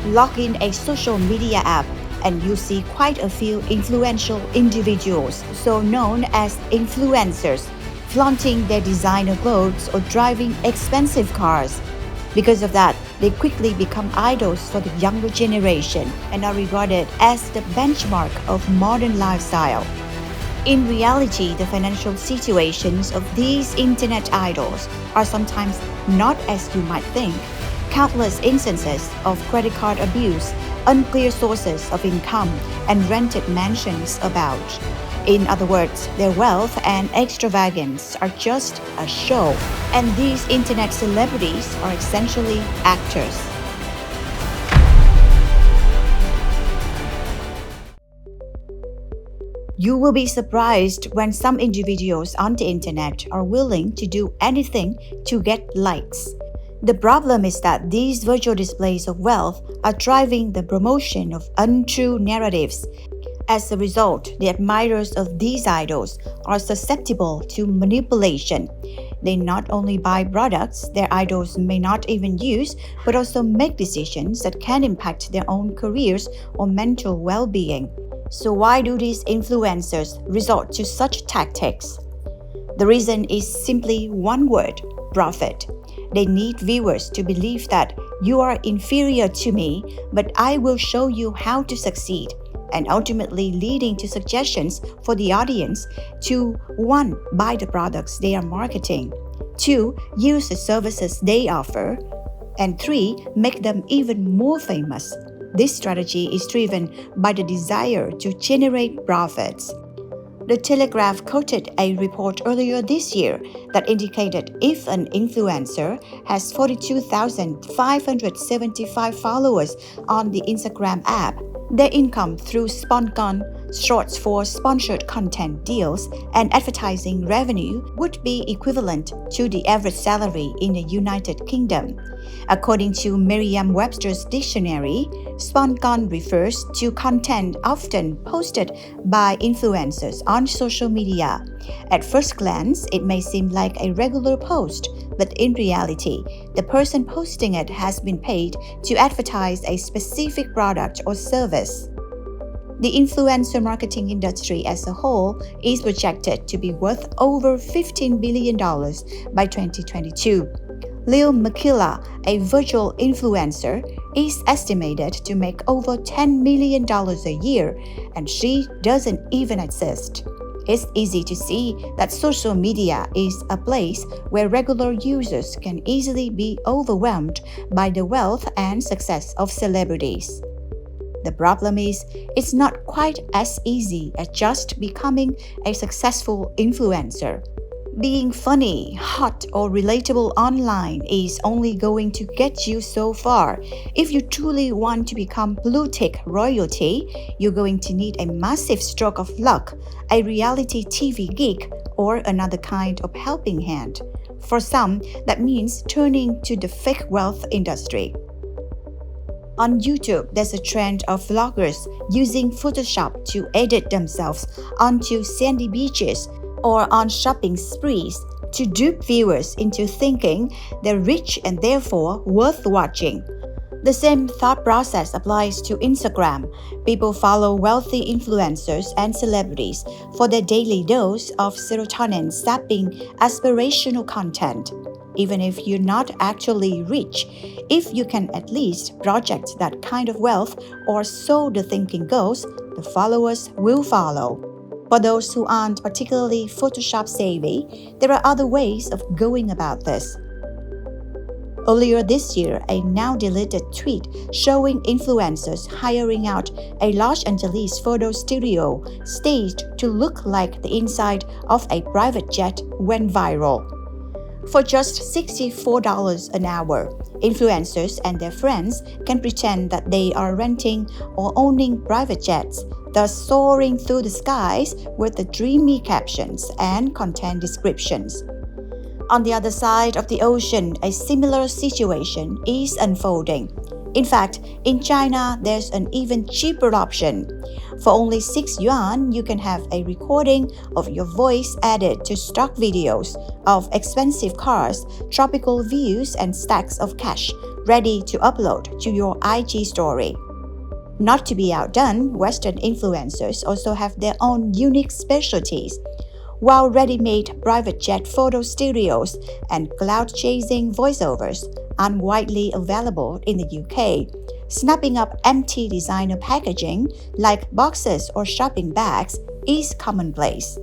Log in a social media app and you see quite a few influential individuals, so known as influencers, flaunting their designer clothes or driving expensive cars. Because of that, they quickly become idols for the younger generation and are regarded as the benchmark of modern lifestyle. In reality, the financial situations of these internet idols are sometimes not as you might think. Countless instances of credit card abuse, unclear sources of income, and rented mansions abound. In other words, their wealth and extravagance are just a show, and these internet celebrities are essentially actors. You will be surprised when some individuals on the internet are willing to do anything to get likes. The problem is that these virtual displays of wealth are driving the promotion of untrue narratives. As a result, the admirers of these idols are susceptible to manipulation. They not only buy products their idols may not even use, but also make decisions that can impact their own careers or mental well-being. So why do these influencers resort to such tactics? The reason is simply one word: profit. They need viewers to believe that you are inferior to me, but I will show you how to succeed, and ultimately leading to suggestions for the audience to 1. Buy the products they are marketing, 2. Use the services they offer, and 3. Make them even more famous. This strategy is driven by the desire to generate profits. The Telegraph quoted a report earlier this year that indicated if an influencer has 42,575 followers on the Instagram app, their income through SponCon, short for sponsored content deals, and advertising revenue would be equivalent to the average salary in the United Kingdom. According to Merriam-Webster's dictionary, SponCon refers to content often posted by influencers on social media. At first glance, it may seem like a regular post, but in reality, the person posting it has been paid to advertise a specific product or service. The influencer marketing industry as a whole is projected to be worth over $15 billion by 2022. Lil Makila, a virtual influencer, is estimated to make over $10 million a year, and she doesn't even exist. It's easy to see that social media is a place where regular users can easily be overwhelmed by the wealth and success of celebrities. The problem is, it's not quite as easy as just becoming a successful influencer. Being funny, hot, or relatable online is only going to get you so far. If you truly want to become blue-tick royalty, you're going to need a massive stroke of luck, a reality TV gig, or another kind of helping hand. For some, that means turning to the fake wealth industry. On YouTube, there's a trend of vloggers using Photoshop to edit themselves onto sandy beaches or on shopping sprees to dupe viewers into thinking they're rich and therefore worth watching. The same thought process applies to Instagram. People follow wealthy influencers and celebrities for their daily dose of serotonin-sapping aspirational content. Even if you're not actually rich, if you can at least project that kind of wealth, or so the thinking goes, the followers will follow. For those who aren't particularly Photoshop savvy, there are other ways of going about this. Earlier this year, a now-deleted tweet showing influencers hiring out a Los Angeles photo studio staged to look like the inside of a private jet went viral. For just $64 an hour, influencers and their friends can pretend that they are renting or owning private jets, thus soaring through the skies with the dreamy captions and content descriptions. On the other side of the ocean, a similar situation is unfolding. In fact, in China, there's an even cheaper option. For only 6 yuan, you can have a recording of your voice added to stock videos of expensive cars, tropical views, and stacks of cash ready to upload to your IG story. Not to be outdone, Western influencers also have their own unique specialties. While ready-made private jet photo studios and cloud-chasing voiceovers are widely available in the UK, snapping up empty designer packaging like boxes or shopping bags is commonplace.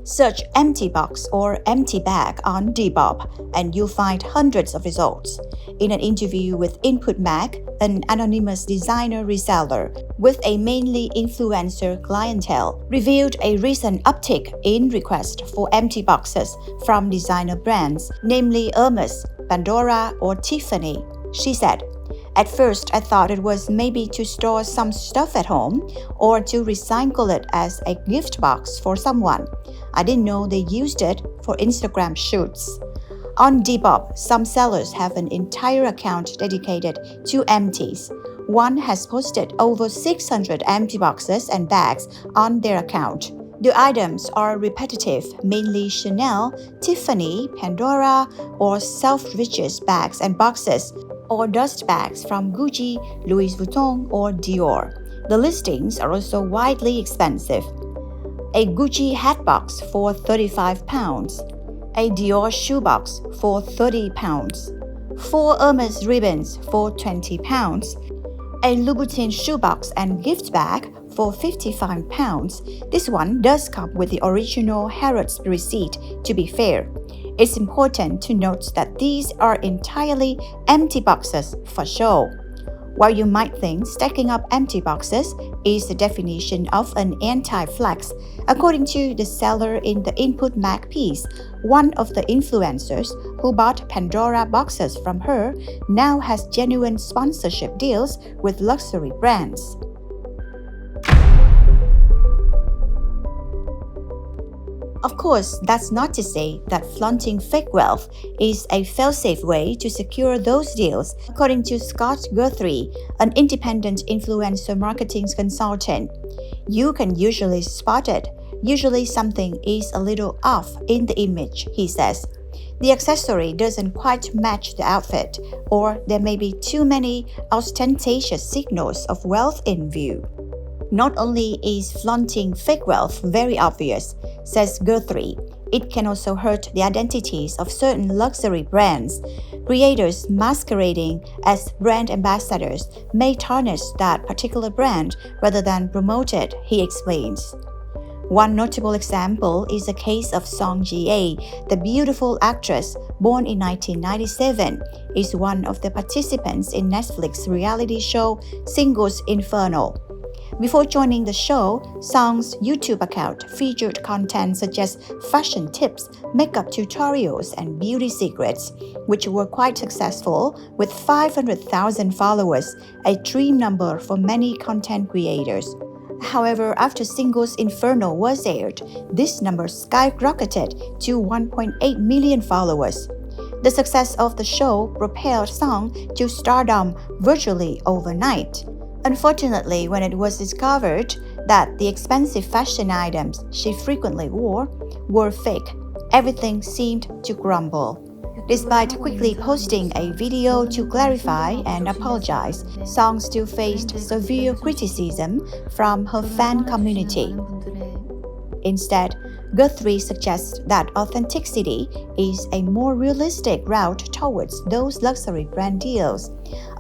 Search empty box or empty bag on Depop and you'll find hundreds of results. In an interview with Input Mag, an anonymous designer reseller with a mainly influencer clientele revealed a recent uptick in requests for empty boxes from designer brands, namely Hermes, Pandora, or Tiffany. She said, "At first, I thought it was maybe to store some stuff at home or to recycle it as a gift box for someone. I didn't know they used it for Instagram shoots." On Depop, some sellers have an entire account dedicated to empties. One has posted over 600 empty boxes and bags on their account. The items are repetitive, mainly Chanel, Tiffany, Pandora, or self-riches bags and boxes, or dust bags from Gucci, Louis Vuitton, or Dior. The listings are also widely expensive. A Gucci hat box for £35, a Dior shoebox for £30, 4 Hermes ribbons for £20, a Louboutin shoebox and gift bag for £55. This one does come with the original Harrods receipt, to be fair. It's important to note that these are entirely empty boxes for show. While you might think stacking up empty boxes is the definition of an anti-flex, according to the seller in the Input Mag piece, one of the influencers who bought Pandora boxes from her now has genuine sponsorship deals with luxury brands. Of course, that's not to say that flaunting fake wealth is a fail-safe way to secure those deals, according to Scott Guthrie, an independent influencer marketing consultant. You can usually spot it. Usually something is a little off in the image, he says. The accessory doesn't quite match the outfit, or there may be too many ostentatious signals of wealth in view. Not only is flaunting fake wealth very obvious, says Guthrie, it can also hurt the identities of certain luxury brands. Creators masquerading as brand ambassadors may tarnish that particular brand rather than promote it, he explains. One notable example is the case of Song Ji-ae, the beautiful actress born in 1997, is one of the participants in Netflix reality show Singles Inferno. Before joining the show, Song's YouTube account featured content such as fashion tips, makeup tutorials, and beauty secrets, which were quite successful with 500,000 followers, a dream number for many content creators. However, after Singles Inferno was aired, this number skyrocketed to 1.8 million followers. The success of the show propelled Song to stardom virtually overnight. Unfortunately, when it was discovered that the expensive fashion items she frequently wore were fake, everything seemed to crumble. Despite quickly posting a video to clarify and apologize, Song still faced severe criticism from her fan community. Instead, Guthrie suggests that authenticity is a more realistic route towards those luxury brand deals.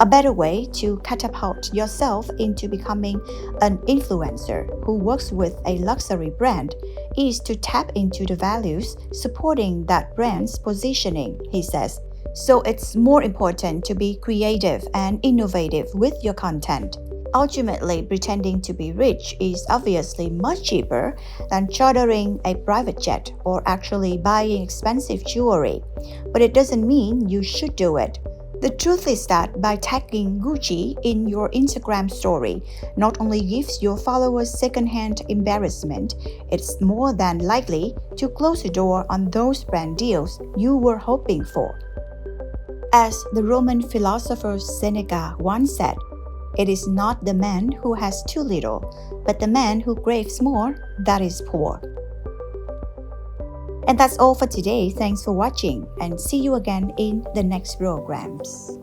A better way to catapult yourself into becoming an influencer who works with a luxury brand is to tap into the values supporting that brand's positioning, he says. So it's more important to be creative and innovative with your content. Ultimately, pretending to be rich is obviously much cheaper than chartering a private jet or actually buying expensive jewelry, but it doesn't mean you should do it. The truth is that by tagging Gucci in your Instagram story not only gives your followers secondhand embarrassment, it's more than likely to close the door on those brand deals you were hoping for. As the Roman philosopher Seneca once said, it is not the man who has too little, but the man who craves more that is poor. And that's all for today. Thanks for watching and see you again in the next programs.